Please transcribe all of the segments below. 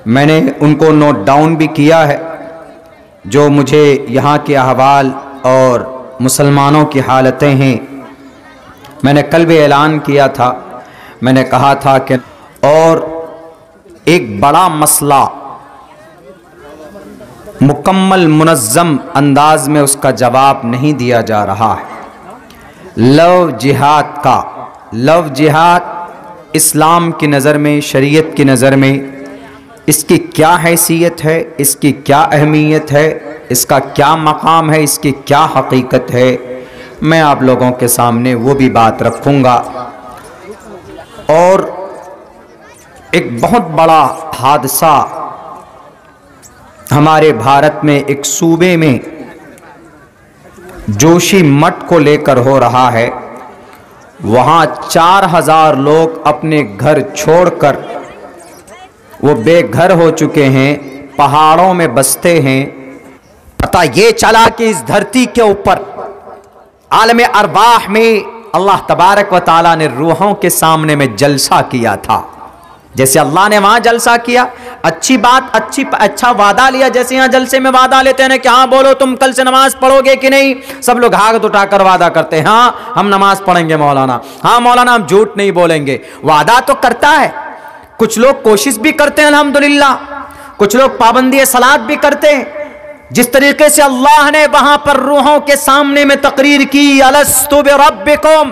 میں نے ان کو نوٹ ڈاؤن بھی کیا ہے، جو مجھے یہاں کے احوال اور مسلمانوں کی حالتیں ہیں۔ میں نے کل بھی اعلان کیا تھا، میں نے کہا تھا کہ اور ایک بڑا مسئلہ مکمل منظم انداز میں اس کا جواب نہیں دیا جا رہا ہے، لو جہاد کا۔ لو جہاد اسلام کی نظر میں، شریعت کی نظر میں اس کی کیا حیثیت ہے، اس کی کیا اہمیت ہے، اس کا کیا مقام ہے، اس کی کیا حقیقت ہے، میں آپ لوگوں کے سامنے وہ بھی بات رکھوں گا۔ اور ایک بہت بڑا حادثہ ہمارے بھارت میں ایک صوبے میں جوشی مٹھ کو لے کر ہو رہا ہے۔ وہاں 4000 لوگ اپنے گھر چھوڑ کر وہ بے گھر ہو چکے ہیں، پہاڑوں میں بستے ہیں۔ پتہ یہ چلا کہ اس دھرتی کے اوپر عالم ارواح میں اللہ تبارک و تعالیٰ نے روحوں کے سامنے میں جلسہ کیا تھا۔ جیسے اللہ نے وہاں جلسہ کیا، اچھی بات، اچھا وعدہ لیا، جیسے یہاں جلسے میں وعدہ لیتے ہیں کہ ہاں بولو تم کل سے نماز پڑھو گے کہ نہیں، سب لوگ ہاتھ اٹھا کر وعدہ کرتے ہیں، ہاں ہم نماز پڑھیں گے مولانا، ہاں مولانا ہم جھوٹ نہیں بولیں گے۔ وعدہ تو کرتا ہے، کچھ لوگ کوشش بھی کرتے ہیں الحمدللہ، کچھ لوگ پابندی صلات بھی کرتے ہیں۔ جس طریقے سے اللہ نے وہاں پر روحوں کے سامنے میں تقریر کی، الست بربکم،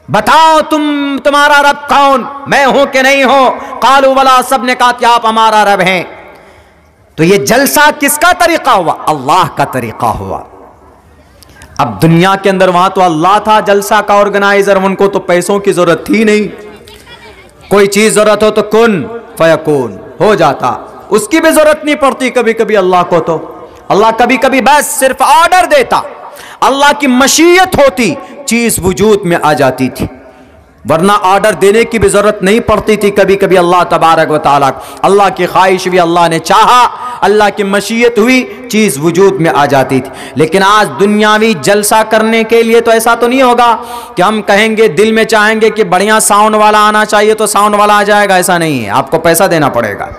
بتاؤ تمہارا رب کون، میں ہوں کہ نہیں ہوں، قالوا بلا، سب نے کہا کہ آپ ہمارا رب ہیں۔ تو یہ جلسہ کس کا طریقہ ہوا؟ اللہ کا طریقہ ہوا۔ اب دنیا کے اندر وہاں تو اللہ تھا جلسہ کا آرگنائزر، ان کو تو پیسوں کی ضرورت تھی نہیں، کوئی چیز ضرورت ہو تو کن فیکون ہو جاتا، اس کی بھی ضرورت نہیں پڑتی کبھی کبھی اللہ کو، تو اللہ کبھی کبھی بس صرف آرڈر دیتا، اللہ کی مشیت ہوتی چیز وجود میں آ جاتی تھی، ورنہ آرڈر دینے کی بھی ضرورت نہیں پڑتی تھی کبھی کبھی اللہ تبارک و تعالیٰ، اللہ کی خواہش بھی، اللہ نے چاہا، اللہ کی مشیت ہوئی، چیز وجود میں آ جاتی تھی۔ لیکن آج دنیاوی جلسہ کرنے کے لیے تو ایسا تو نہیں ہوگا کہ ہم کہیں گے، دل میں چاہیں گے کہ بڑھیا ساؤنڈ والا آنا چاہیے تو ساؤنڈ والا آ جائے گا، ایسا نہیں ہے، آپ کو پیسہ دینا پڑے گا۔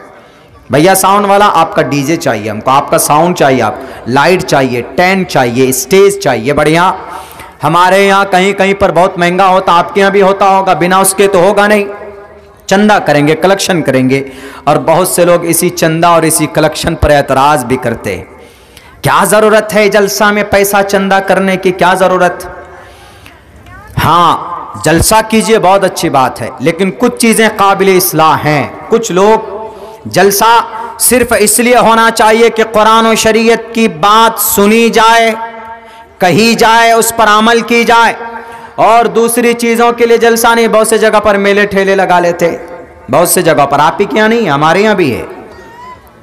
بھیا ساؤنڈ والا، آپ کا ڈی جے چاہیے ہم کو، آپ کا ساؤنڈ چاہیے، آپ لائٹ چاہیے، ٹینٹ چاہیے، اسٹیج چاہیے بڑھیا۔ ہمارے یہاں کہیں کہیں پر بہت مہنگا ہوتا، آپ کے یہاں بھی ہوتا ہوگا، بنا اس کے تو ہوگا نہیں۔ چندہ کریں گے، کلیکشن کریں گے، اور بہت سے لوگ اسی چندہ اور اسی کلیکشن پر اعتراض بھی کرتے ہیں۔ کیا ضرورت ہے جلسہ میں پیسہ چندہ کرنے کی، کیا ضرورت؟ ہاں جلسہ کیجئے، بہت اچھی بات ہے، لیکن کچھ چیزیں قابل اصلاح ہیں۔ کچھ لوگ جلسہ صرف اس لیے ہونا چاہیے کہ قرآن و شریعت کی بات سنی جائے، کہی جائے، اس پر عمل کی جائے، اور دوسری چیزوں کے لیے جلسہ نہیں۔ بہت سے جگہ پر میلے ٹھیلے لگا لیتے، بہت سے جگہ پر، آپ ہی کے یہاں نہیں، ہمارے یہاں بھی ہے،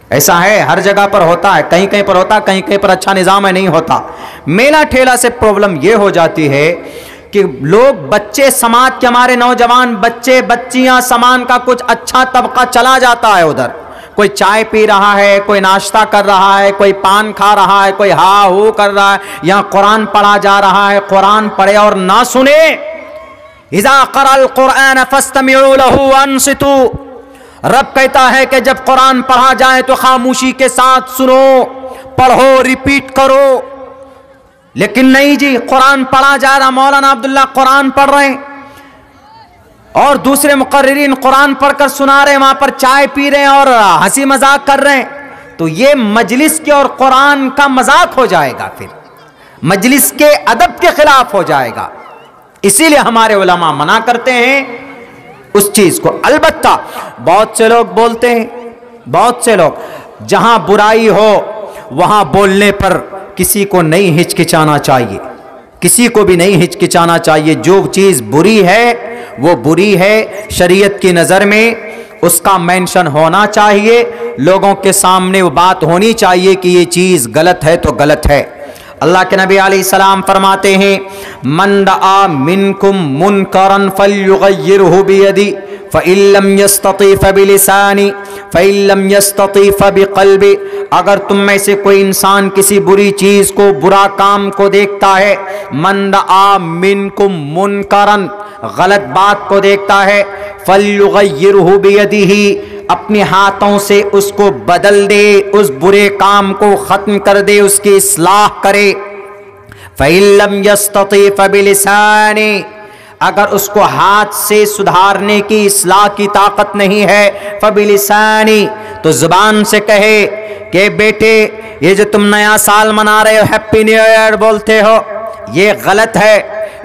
ایسا ہے، ہر جگہ پر ہوتا ہے، کہیں کہیں پر ہوتا، کہیں کہیں پر اچھا نظام ہے، نہیں ہوتا۔ میلہ ٹھیلا سے پرابلم یہ ہو جاتی ہے کہ لوگ، بچے، سماج کے ہمارے نوجوان بچے بچیاں، سامان کا کچھ اچھا طبقہ چلا جاتا ہے ادھر، کوئی چائے پی رہا ہے، کوئی ناشتہ کر رہا ہے، کوئی پان کھا رہا ہے، کوئی ہا ہو کر رہا ہے، یہاں قرآن پڑھا جا رہا ہے، قرآن پڑھے اور نہ سنے۔ اذا قرأ القرآن فاستمعوا له وانصتوا، رب کہتا ہے کہ جب قرآن پڑھا جائے تو خاموشی کے ساتھ سنو، پڑھو، ریپیٹ کرو۔ لیکن نہیں جی، قرآن پڑھا جا رہا، مولانا عبداللہ قرآن پڑھ رہے ہیں اور دوسرے مقررین قرآن پڑھ کر سنا رہے ہیں، وہاں پر چائے پی رہے ہیں اور ہنسی مذاق کر رہے ہیں، تو یہ مجلس کے اور قرآن کا مذاق ہو جائے گا، پھر مجلس کے ادب کے خلاف ہو جائے گا۔ اسی لیے ہمارے علماء منع کرتے ہیں اس چیز کو۔ البتہ بہت سے لوگ بولتے ہیں، بہت سے لوگ، جہاں برائی ہو وہاں بولنے پر کسی کو نہیں ہچکچانا چاہیے، کسی کو بھی نہیں ہچکچانا چاہیے۔ جو چیز بری ہے وہ بری ہے، شریعت کی نظر میں اس کا مینشن ہونا چاہیے، لوگوں کے سامنے وہ بات ہونی چاہیے کہ یہ چیز غلط ہے تو غلط ہے۔ اللہ کے نبی علیہ السلام فرماتے ہیں، من رأى منکم منکرا فلیغیرہ بیدی فإن لم یستطع فبلسانی فإن لم یستطع فبقلبی، اگر تم میں سے کوئی انسان کسی بری چیز کو، برا کام کو دیکھتا ہے، من رأى منکم منکرا، غلط بات کو دیکھتا ہے فَلْيُغَيِّرْهُ بِيَدِهِ اپنے ہاتھوں سے اس کو بدل دے، اس برے کام کو ختم کر دے، اس کی اصلاح کرے۔ فَإِن لَّمْ يَسْتَطِعْ فَبِلِسَانِهِ اگر اس کو ہاتھ سے سدھارنے کی اصلاح کی طاقت نہیں ہے فَبِلِسَانِهِ تو زبان سے کہے کہ بیٹے یہ جو تم نیا سال منا رہے ہو، ہیپی نیو ایئر بولتے ہو، یہ غلط ہے،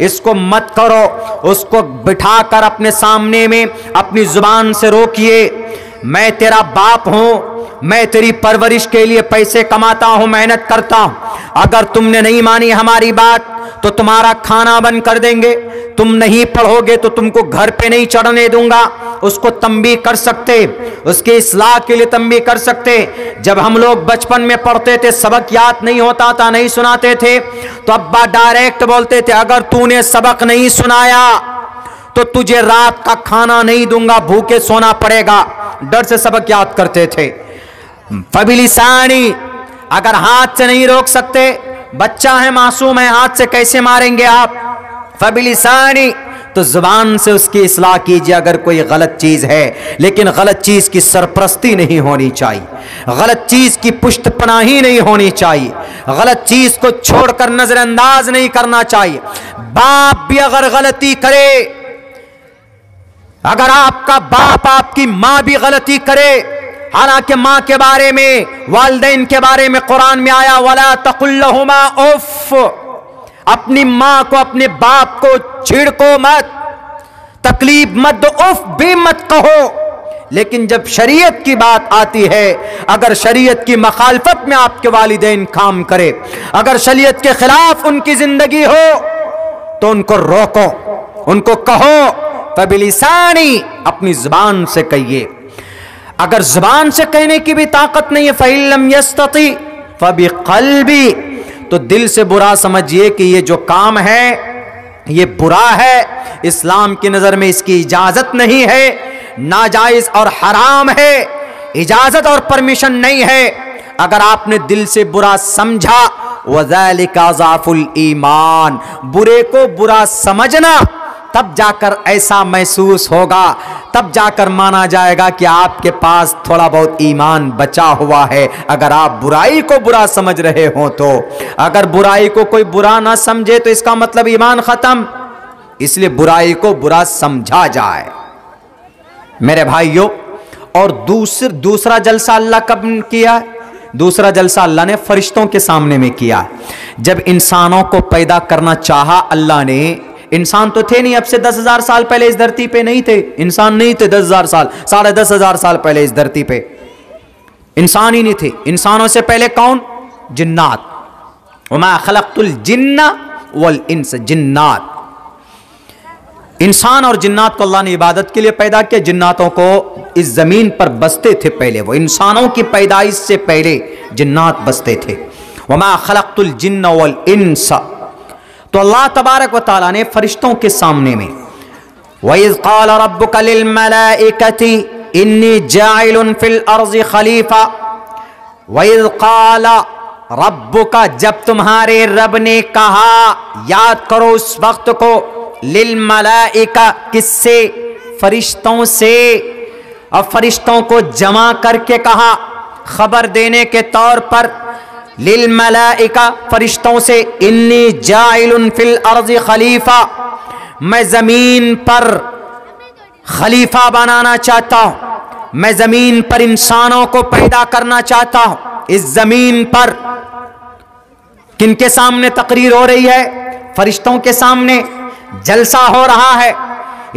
اس کو مت کرو۔ اس کو بٹھا کر اپنے سامنے میں اپنی زبان سے روکیے، میں تیرا باپ ہوں، میں تیری پرورش کے لیے پیسے کماتا ہوں، محنت کرتا ہوں، اگر تم نے نہیں مانی ہماری بات تو تمہارا کھانا بند کر دیں گے، تم نہیں پڑھو گے تو تم کو گھر پہ نہیں چڑھنے دوں گا۔ اس کو تنبیہ کر سکتے، اس کی اصلاح کے لیے تنبیہ کر سکتے۔ جب ہم لوگ بچپن میں پڑھتے تھے، سبق یاد نہیں ہوتا تھا، نہیں سناتے تھے، تو ابا ڈائریکٹ بولتے تھے اگر تو نے سبق نہیں سنایا تو تجھے رات کا کھانا نہیں دوں گا، بھوکے سونا پڑے گا، ڈر سے سبق یاد کرتے تھے۔ فبلسانی اگر ہاتھ سے نہیں روک سکتے، بچہ ہے، معصوم ہے، ہاتھ سے کیسے ماریں گے آپ؟ فبلسانی تو زبان سے اس کی اصلاح کیجیے اگر کوئی غلط چیز ہے، لیکن غلط چیز کی سرپرستی نہیں ہونی چاہیے، غلط چیز کی پشت پناہی نہیں ہونی چاہیے، غلط چیز کو چھوڑ کر نظر انداز نہیں کرنا چاہیے۔ باپ بھی اگر غلطی کرے، اگر آپ کا باپ، آپ کی ماں بھی غلطی کرے، حالانکہ ماں کے بارے میں، والدین کے بارے میں قرآن میں آیا وَلَا تَقُلْ لَهُمَا اُفٍّ، اپنی ماں کو، اپنے باپ کو چھڑکو مت، تکلیف مت دو، اف بھی مت کہو۔ لیکن جب شریعت کی بات آتی ہے، اگر شریعت کی مخالفت میں آپ کے والدین کام کرے، اگر شریعت کے خلاف ان کی زندگی ہو تو ان کو روکو، ان کو کہو فبلسانی، اپنی زبان سے کہیے۔ اگر زبان سے کہنے کی بھی طاقت نہیں ہے فَإِن لَّمْ يَسْتَطِعْ فَبِقَلْبِهِ تو دل سے برا سمجھیے کہ یہ جو کام ہے یہ برا ہے، اسلام کی نظر میں اس کی اجازت نہیں ہے، ناجائز اور حرام ہے، اجازت اور پرمیشن نہیں ہے۔ اگر آپ نے دل سے برا سمجھا وَذَلِكَ ضَعْفُ الْإِيمَانِ، برے کو برا سمجھنا تب جا کر ایسا محسوس ہوگا، تب جا کر مانا جائے گا کہ آپ کے پاس تھوڑا بہت ایمان بچا ہوا ہے۔ اگر آپ برائی کو برا سمجھ رہے ہوں تو، اگر برائی کو کوئی برا نہ سمجھے تو اس کا مطلب ایمان ختم، اس لیے برائی کو برا سمجھا جائے۔ میرے بھائیو، اور دوسرا جلسہ اللہ کب کیا؟ دوسرا جلسہ اللہ نے فرشتوں کے سامنے میں کیا۔ جب انسانوں کو پیدا کرنا چاہا اللہ نے، انسان تو تھے نہیں، اب سے 10,000 سال پہلے اس دھرتی پہ نہیں تھے، انسان نہیں تھے 10,000 سال، 10,500 سال پہلے اس دھرتی پہ انسان ہی نہیں تھے۔ انسانوں سے پہلے کون؟ جنات۔ وما خلقت الجن والانس، جنات، انسان اور جنات کو اللہ نے عبادت کے لیے پیدا کیا۔ جناتوں کو اس زمین پر بستے تھے پہلے، وہ انسانوں کی پیدائش سے پہلے جنات بستے تھے۔ وما خلقت الجن والانس، تو اللہ تبارک و تعالیٰ نے فرشتوں کے سامنے میں وَإِذْ قَالَ رَبُّكَ لِلْمَلَائِكَةِ إِنِّي جَاعِلٌ فِي الْأَرْضِ خَلِيفَةً وَإِذْ قَالَ رَبُّكَ، جب تمہارے رب نے کہا، یاد کرو اس وقت کو، لِلْمَلَائِكَةِ کس سے؟ فرشتوں سے، اور فرشتوں کو جمع کر کے کہا خبر دینے کے طور پر، للملائکہ فرشتوں سے، انی جاعل فی الارض خلیفہ، میں زمین پر خلیفہ بنانا چاہتا ہوں، میں زمین پر انسانوں کو پیدا کرنا چاہتا ہوں۔ اس زمین پر کن کے سامنے تقریر ہو رہی ہے؟ فرشتوں کے سامنے جلسہ ہو رہا ہے۔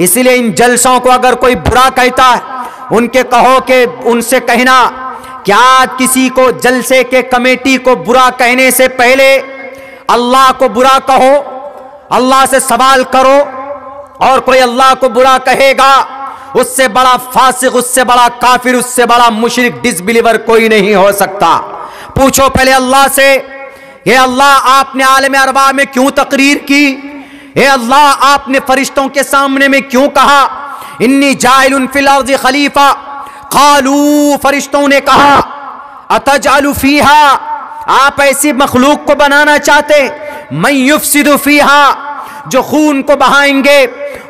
اس لیے ان جلسوں کو اگر کوئی برا کہتا ہے، ان کے کہو کہ ان سے کہنا کیا کسی کو جلسے کے کمیٹی کو برا کہنے سے پہلے اللہ کو برا کہو، اللہ سے سوال کرو، اور کوئی اللہ کو برا کہے گا اس سے بڑا فاسق، اس سے بڑا کافر، اس سے بڑا مشرک، ڈس بلیور کوئی نہیں ہو سکتا۔ پوچھو پہلے اللہ سے، اے اللہ آپ نے عالم ارواح میں کیوں تقریر کی؟ اے اللہ آپ نے فرشتوں کے سامنے میں کیوں کہا انی جاعل فی الارض خلیفہ؟ قالوا، فرشتوں نے کہا، اتجعل فیہا، آپ ایسی مخلوق کو بنانا چاہتے من یفسد فیہا، جو خون کو بہائیں گے،